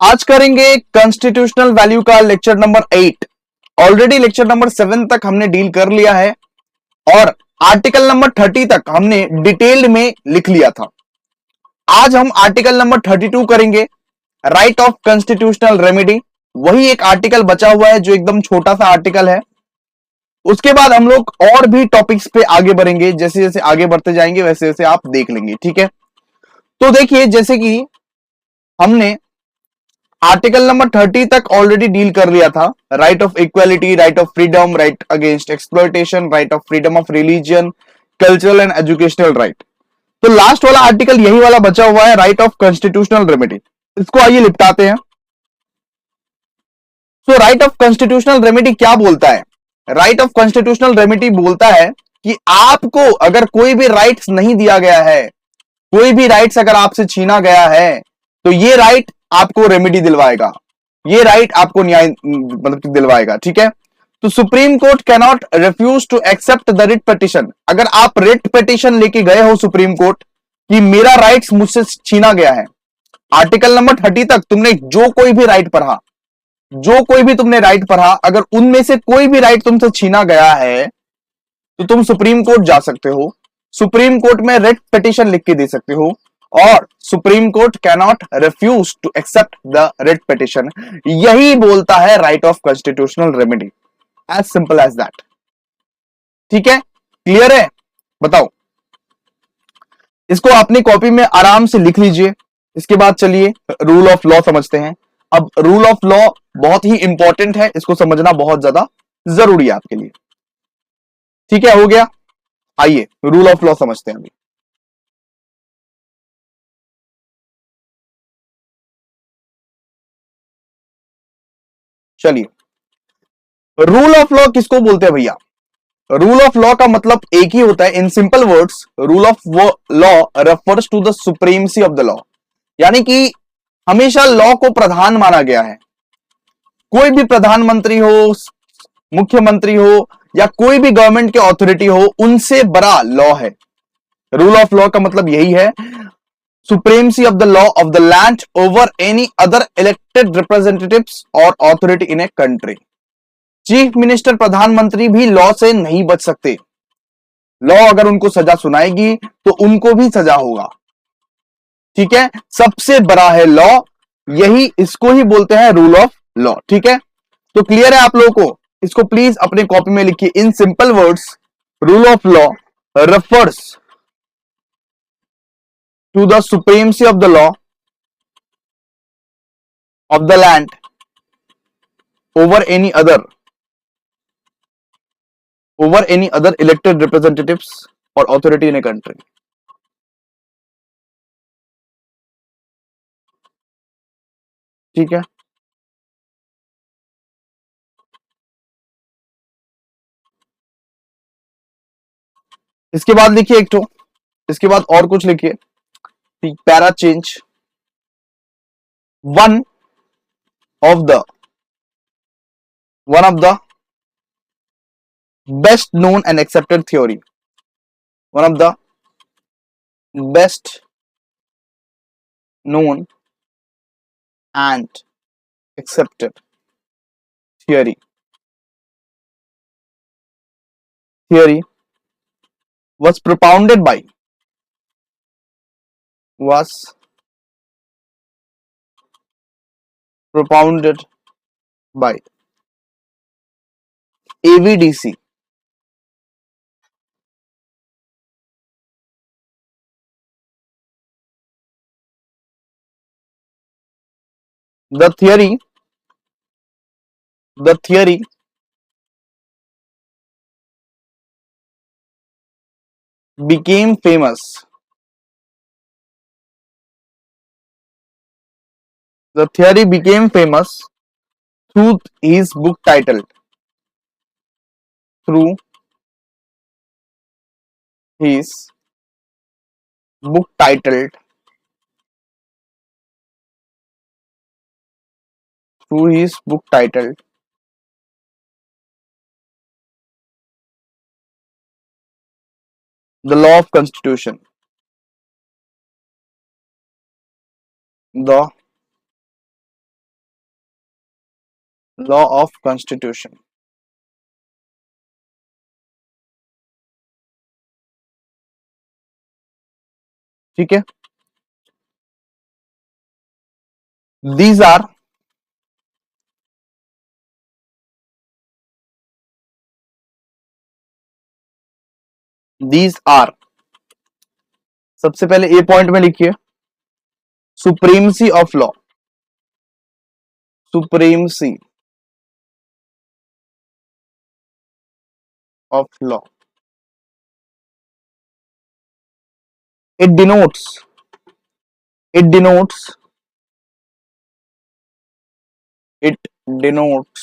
आज करेंगे constitutional value का lecture number 8। Already lecture number 7 तक हमने डील कर लिया है और आर्टिकल नंबर 30 तक हमने डिटेल्ड में लिख लिया था। आज हम आर्टिकल नंबर 32 करेंगे, राइट ऑफ कॉन्स्टिट्यूशनल रेमेडी। वही एक आर्टिकल बचा हुआ है जो एकदम छोटा सा आर्टिकल है। उसके बाद हम लोग और भी टॉपिक्स पे आगे बढ़ेंगे, जैसे जैसे आगे बढ़ते जाएंगे वैसे वैसे आप देख लेंगे, ठीक है। तो देखिए, जैसे कि हमने आर्टिकल नंबर 30 तक ऑलरेडी डील कर लिया था, right of equality, right of freedom, right against exploitation, right of freedom of religion, cultural and educational right. तो लास्ट वाला आर्टिकल यही वाला बचा हुआ है, राइट ऑफ कॉन्स्टिट्यूशनल रेमेडी। इसको आइए निपटाते हैं। सो राइट ऑफ कॉन्स्टिट्यूशनल रेमेडी क्या बोलता है? राइट ऑफ कॉन्स्टिट्यूशनल रेमेडी बोलता है कि आपको अगर कोई भी राइट्स नहीं दिया गया है, कोई भी राइट्स अगर आपसे छीना गया है, तो ये राइट आपको रेमेडी दिलवाएगा, ये राइट आपको न्याय मतलब दिलवाएगा, ठीक है। तो supreme court cannot refuse to accept the writ petition. अगर आप रिट पिटीशन लेके गए हो सुप्रीम कोर्ट कि मेरा राइट्स मुझसे छीना गया है, आर्टिकल नंबर 30 तक तुमने जो कोई भी राइट पढ़ा, जो कोई भी तुमने राइट पढ़ा, अगर उनमें से कोई भी राइट तुमसे छीना गया है तो तुम सुप्रीम कोर्ट जा सकते हो, सुप्रीम कोर्ट में रिट पिटीशन लिख के दे सकते हो और supreme court cannot refuse to accept the writ petition. यही बोलता है right of constitutional remedy, as simple as that. ठीक है, क्लियर है? बताओ, इसको अपनी कॉपी में आराम से लिख लीजिए। इसके बाद चलिए रूल ऑफ लॉ समझते हैं। अब रूल ऑफ लॉ बहुत ही इंपॉर्टेंट है, इसको समझना बहुत ज्यादा जरूरी है आपके लिए। ठीक है, हो गया। आइए रूल ऑफ लॉ समझते हैं अभी। चलिए, रूल ऑफ लॉ किसको बोलते हैं भैया? रूल ऑफ लॉ का मतलब एक ही होता है, in simple words rule of law refers to the supremacy of the law. यानी कि हमेशा लॉ को प्रधान माना गया है। कोई भी प्रधानमंत्री हो, मुख्यमंत्री हो या कोई भी गवर्नमेंट के अथॉरिटी हो, उनसे बड़ा लॉ है। रूल ऑफ लॉ का मतलब यही है, supremacy of the law of the land over any other elected representatives और authority in a country. Chief minister, प्रधानमंत्री भी लॉ से नहीं बच सकते। लॉ अगर उनको सजा सुनाएगी तो उनको भी सजा होगा, ठीक है। सबसे बड़ा है लॉ, यही इसको ही बोलते हैं रूल ऑफ लॉ, ठीक है। तो क्लियर है आप लोगों को? इसको प्लीज अपने कॉपी में लिखिए, in simple words rule of law refers to the supremacy of the law of the land over any other elected representatives और अथॉरिटी इन ए कंट्री। ठीक है, इसके बाद लिखिए एक तो, इसके बाद और कुछ लिखिए, para change. One of the best known and accepted theory, one of the best known and accepted theory was propounded by AVDC. The theory became famous. The theory became famous through his book titled through his book titled through his book titled The Law of Constitution. The law of constitution. ठीक है, these are these are सबसे पहले ए point में लिखिए, supremacy of law, supremacy of law. It denotes it denotes it denotes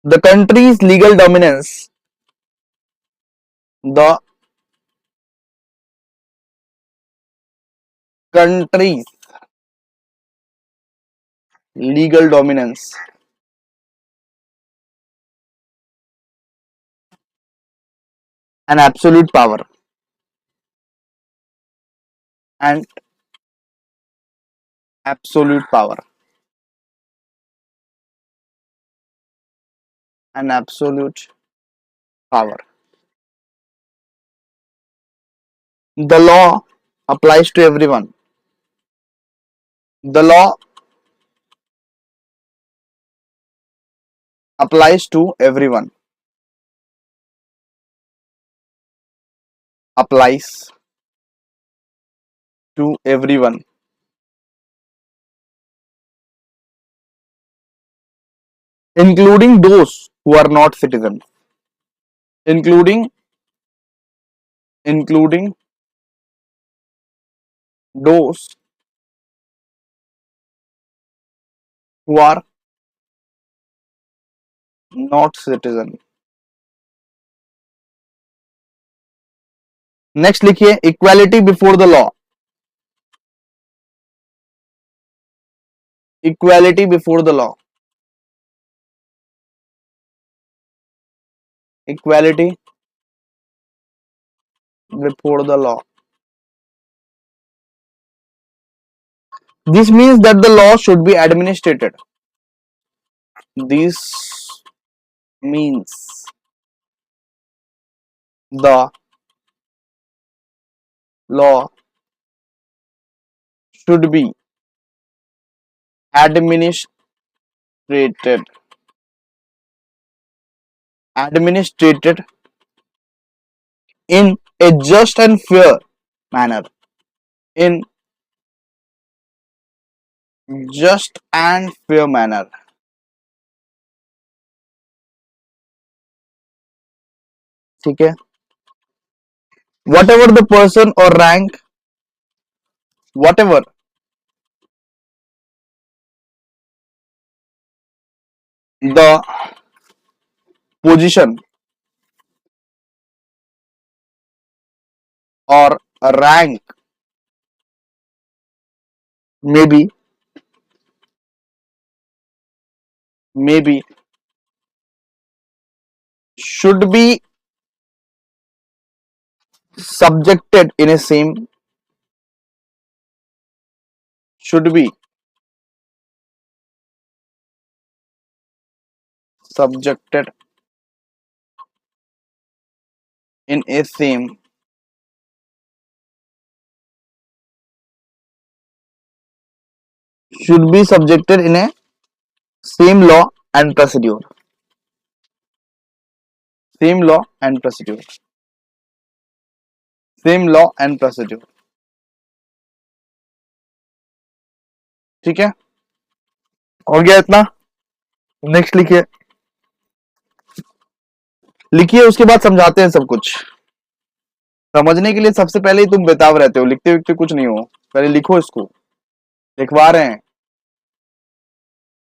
the country's legal dominance, the country's legal dominance and absolute power, and absolute power, and absolute power. The law applies to everyone. The law applies to everyone. Applies to everyone, including those who are not citizens. Including including those who are not citizen. Next लिखिए, equality before the law. Equality before the law. Equality before the law. This means that the law should be administrated. This means the law should be administrated administrated in a just and fair manner. In just and fair manner. ठीक है, whatever the person or rank, whatever the position or rank maybe should be subjected in a same should be subjected in a same should be subjected in a same law and procedure. Same law and procedure. Same law and procedure. ठीक है, हो गया इतना। Next लिखिए, लिखिए उसके बाद समझाते हैं सब कुछ। समझने के लिए सबसे पहले ही तुम बेताब रहते हो, लिखते लिखते कुछ नहीं हो। पहले लिखो, इसको लिखवा रहे हैं,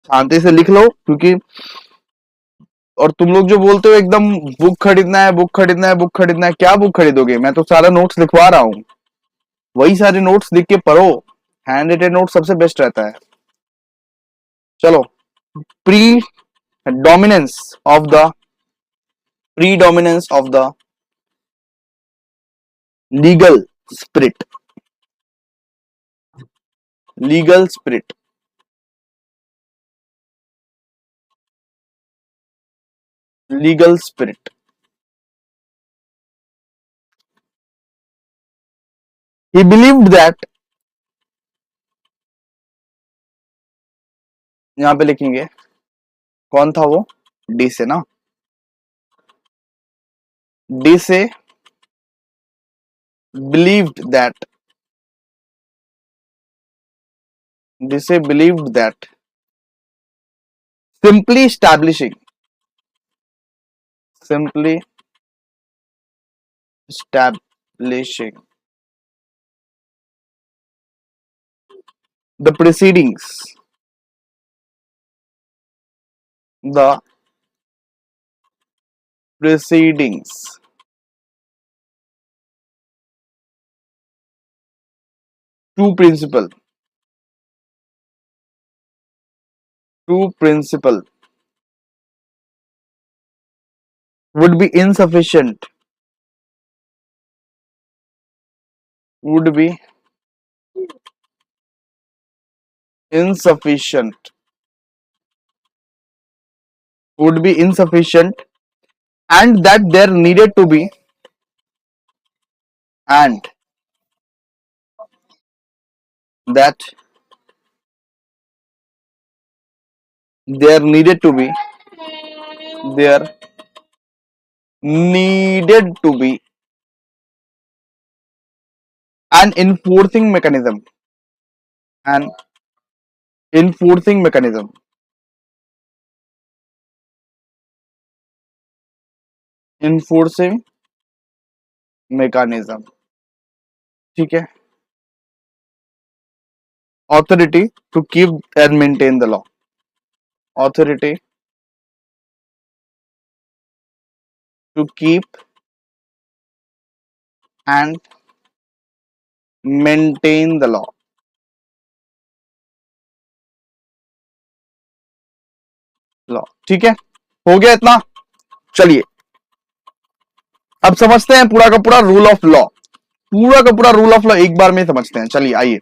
शांति से लिख लो। क्योंकि और तुम लोग जो बोलते हो एकदम बुक खरीदना है, बुक खरीदना है, बुक खरीदना है, क्या बुक खरीदोगे? मैं तो सारा नोट्स लिखवा रहा हूँ, वही सारे नोट्स लिख के पढ़ो। हैंड रिटेन नोट सबसे बेस्ट रहता है। चलो, pre dominance of the predominance of the legal spirit legal spirit legal spirit. He believed that, यहां पे लिखेंगे कौन था वो, डी से ना, डी से बिलीव्ड दैट, डी से believed that simply establishing, simply establishing the proceedings, the proceedings to principle, to principle would be insufficient, would be insufficient, would be insufficient, and that there needed to be, and that there needed to be, there needed to be an enforcing mechanism, an enforcing mechanism, enforcing mechanism, ठीक है, authority to keep and maintain the law, authority to keep and maintain the law, law, ठीक है, हो गया इतना। चलिए अब समझते हैं पूरा का पूरा रूल ऑफ लॉ, पूरा का पूरा रूल ऑफ लॉ एक बार में समझते हैं। चलिए आइए,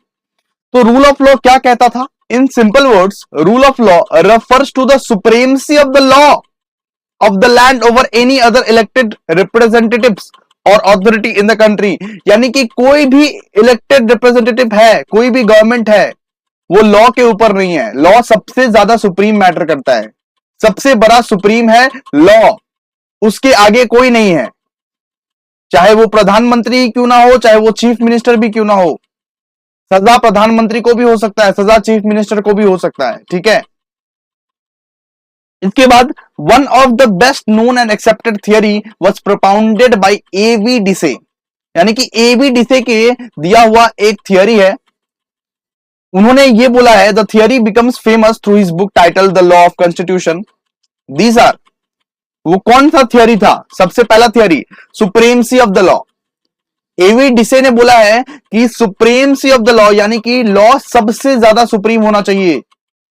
तो रूल ऑफ लॉ क्या कहता था? In simple words, rule of law refers to the supremacy of the law of the land over any other elected representatives और अथॉरिटी इन द कंट्री। यानी कि कोई भी इलेक्टेड रिप्रेजेंटेटिव है, कोई भी गवर्नमेंट है, वो लॉ के ऊपर नहीं है। लॉ सबसे ज्यादा सुप्रीम मैटर करता है, सबसे बड़ा सुप्रीम है लॉ, उसके आगे कोई नहीं है। चाहे वो प्रधानमंत्री क्यों ना हो, चाहे वो चीफ मिनिस्टर भी क्यों ना हो, सजा प्रधानमंत्री को भी हो सकता है, सजा चीफ मिनिस्टर को भी हो सकता है, ठीक है। इसके बाद one of the best known and accepted theory was propounded by A V Dicey, यानी कि एवी डिसे के दिया हुआ एक थियरी है। उन्होंने ये बोला है, the theory becomes famous through his book title the law of constitution. These are, वो कौन सा थियरी था? सबसे पहला theory supremacy of the law. A V Dicey ने बोला है कि सुप्रीमेसी ऑफ द लॉ, यानी कि लॉ सबसे ज्यादा सुप्रीम होना चाहिए।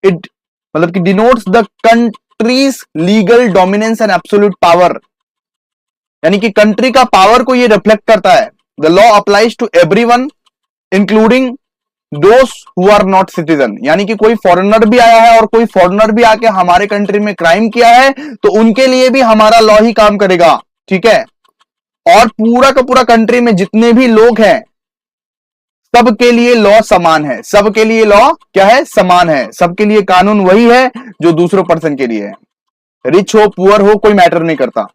इट मतलब कि denotes the countries legal dominance and absolute power, यानी कि कंट्री का पावर को ये रिफ्लेक्ट करता है। The law applies to everyone including those who are not citizen, यानी कि कोई फॉरेनर भी आया है और कोई फॉरेनर भी आके हमारे कंट्री में क्राइम किया है तो उनके लिए भी हमारा लॉ ही काम करेगा, ठीक है। और पूरा का पूरा कंट्री में जितने भी लोग हैं सबके लिए लॉ समान है, सबके लिए लॉ क्या है? समान है। सबके लिए कानून वही है जो दूसरों पर्सन के लिए है, रिच हो पुअर हो कोई मैटर नहीं करता,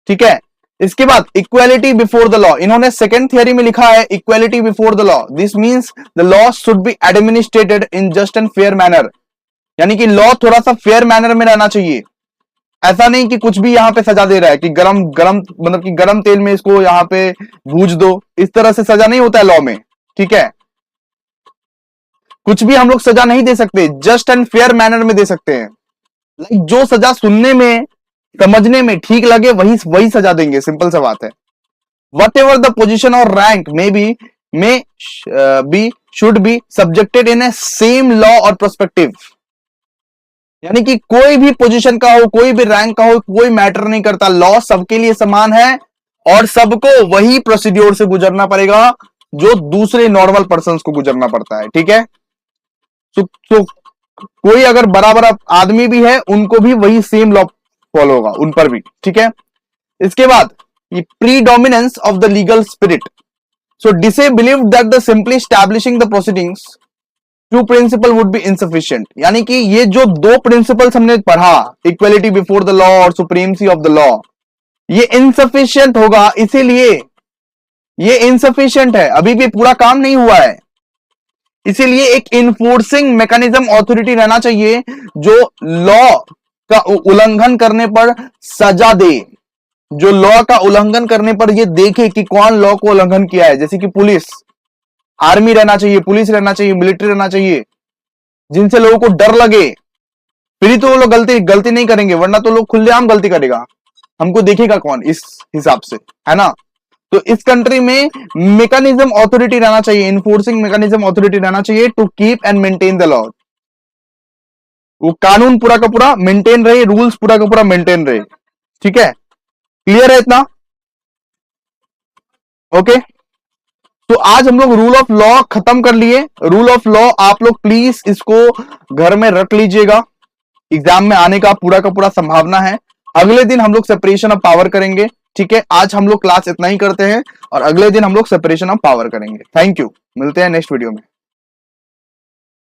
ठीक है। इसके बाद इक्वालिटी बिफोर द लॉ, इन्होंने सेकंड थियरी में लिखा है equality before the law. This means the law should be administrated in just and fair manner, यानी कि लॉ थोड़ा सा फेयर मैनर में रहना चाहिए। ऐसा नहीं कि कुछ भी यहां पे सजा दे रहा है कि गरम गरम मतलब कि गरम तेल में इसको यहां पे भूज दो, इस तरह से सजा नहीं होता है लॉ में, ठीक है। कुछ भी हम लोग सजा नहीं दे सकते, जस्ट एंड फेयर मैनर में दे सकते हैं। लाइक जो सजा सुनने में समझने में ठीक लगे वही सजा देंगे, सिंपल सा बात है। वट एवर द पोजिशन और rank may be should be subjected in A same law और पर्सपेक्टिव, यानी कि कोई भी पोजीशन का हो, कोई भी रैंक का हो, कोई मैटर नहीं करता, लॉ सबके लिए समान है और सबको वही प्रोसीड्योर से गुजरना पड़ेगा जो दूसरे नॉर्मल पर्संस को गुजरना पड़ता है, ठीक है। तो कोई अगर बड़ा बड़ा आदमी भी है उनको भी वही सेम लॉ फॉलो होगा उन पर भी, ठीक है। इसके बाद ये predominance of the legal spirit. So Dicey believe that the simply establishing the proceedings to principle would be insufficient. यानी कि ये जो दो प्रिंसिपल्स हमने पढ़ा, इक्वलिटी बिफोर द लॉ और सुप्रीमसी ऑफ द लॉ, ये इनसफिशिएंट होगा, इसीलिए ये इनसफिशिएंट है, अभी भी पूरा काम नहीं हुआ है। इसीलिए एक इन्फोर्सिंग मैकेनिज्म अथॉरिटी रहना चाहिए जो लॉ का उल्लंघन करने पर सजा दे, जो लॉ का उल्लंघन करने पर ये देखे कि कौन लॉ को उल्लंघन किया है। जैसे कि पुलिस, आर्मी रहना चाहिए, पुलिस रहना चाहिए, मिलिट्री रहना चाहिए, जिनसे लोगों को डर लगे, फिर ही तो वो लोग गलती नहीं करेंगे, वरना तो लोग खुलेआम गलती करेगा, हमको देखेगा कौन, इस हिसाब से, है ना। तो इस कंट्री में मैकेनिज्म अथॉरिटी रहना चाहिए, इन्फोर्सिंग मैकेनिज्म अथॉरिटी रहना चाहिए to keep and maintain the law. वो कानून पूरा का पूरा मेंटेन रहे, रूल्स पूरा का पूरा मेंटेन रहे, ठीक है। क्लियर है इतना? ओके, तो आज हम लोग रूल ऑफ लॉ खत्म कर लिए। रूल ऑफ लॉ आप लोग प्लीज इसको घर में रख लीजिएगा, एग्जाम में आने का पूरा संभावना है। अगले दिन हम लोग सेपरेशन ऑफ पावर करेंगे, ठीक है। आज हम लोग क्लास इतना ही करते हैं और अगले दिन हम लोग सेपरेशन ऑफ पावर करेंगे। थैंक यू, मिलते हैं नेक्स्ट वीडियो में।